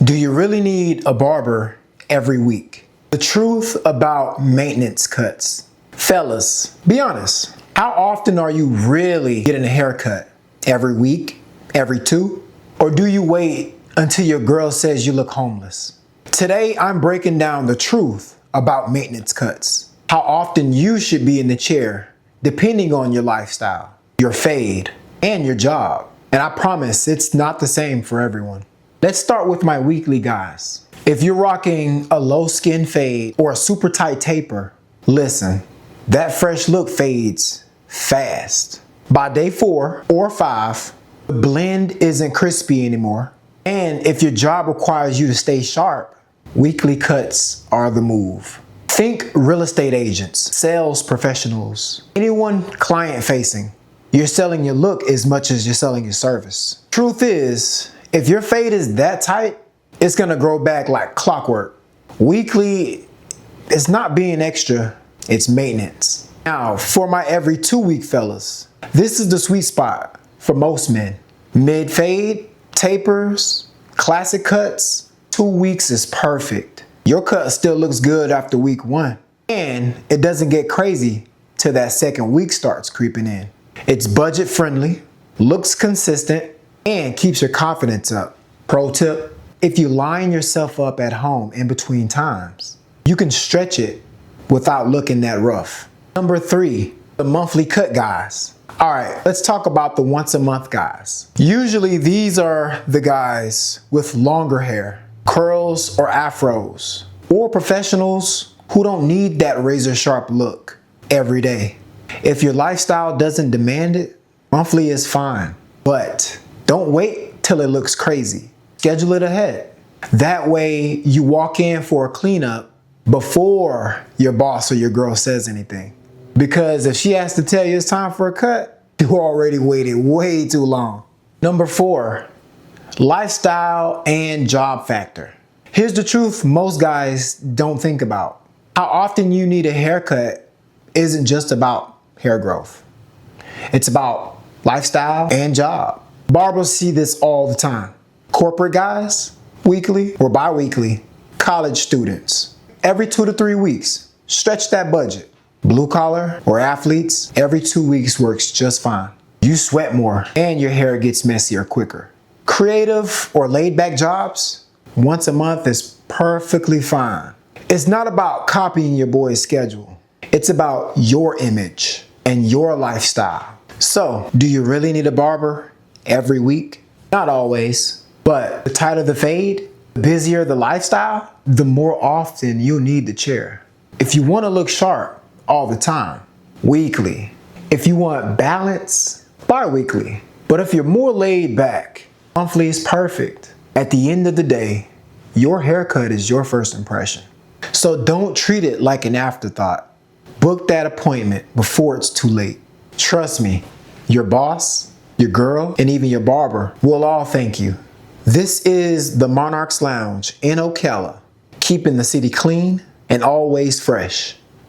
Do you really need a barber every week? The truth about maintenance cuts. Fellas, be honest. How often are you really getting a haircut? Every week? Every two? Or do you wait until your girl says you look homeless? Today, I'm breaking down the truth about maintenance cuts. How often you should be in the chair, depending on your lifestyle, your fade, and your job. And I promise it's not the same for everyone. Let's start with my weekly guys. If you're rocking a low skin fade or a super tight taper, listen, that fresh look fades fast. By day 4 or 5, the blend isn't crispy anymore. And if your job requires you to stay sharp, weekly cuts are the move. Think real estate agents, sales professionals, anyone client facing. You're selling your look as much as you're selling your service. Truth is, if your fade is that tight, it's gonna grow back like clockwork. Weekly is not being extra, it's maintenance. Now, for my every 2-week fellas, this is the sweet spot for most men. Mid fade, tapers, classic cuts, 2 weeks is perfect. Your cut still looks good after week 1, and it doesn't get crazy till that second week starts creeping in. It's budget friendly, looks consistent, and keeps your confidence up. Pro tip, if you line yourself up at home in between times, you can stretch it without looking that rough. Number 3, the monthly cut guys. All right, let's talk about the once a month guys. Usually these are the guys with longer hair, curls or afros, or professionals who don't need that razor sharp look every day. If your lifestyle doesn't demand it, monthly is fine, but don't wait till it looks crazy. Schedule it ahead. That way you walk in for a cleanup before your boss or your girl says anything. Because if she has to tell you it's time for a cut, you already waited way too long. Number 4, lifestyle and job factor. Here's the truth most guys don't think about. How often you need a haircut isn't just about hair growth. It's about lifestyle and job. Barbers see this all the time. Corporate guys, weekly or bi-weekly. College students, every 2 to 3 weeks. Stretch that budget. Blue collar or athletes, every 2 weeks works just fine. You sweat more and your hair gets messier quicker. Creative or laid back jobs, once a month is perfectly fine. It's not about copying your boy's schedule. It's about your image and your lifestyle. So, do you really need a barber every week? Not always, but the tighter the fade, the busier the lifestyle, the more often you need the chair. If you want to look sharp all the time, weekly. If you want balance, bi-weekly. But if you're more laid back, monthly is perfect. At the end of the day, your haircut is your first impression. So don't treat it like an afterthought. Book that appointment before it's too late. Trust me, your boss, your girl, and even your barber will all thank you. This is the Monarch's Lounge in Ocala, keeping the city clean and always fresh.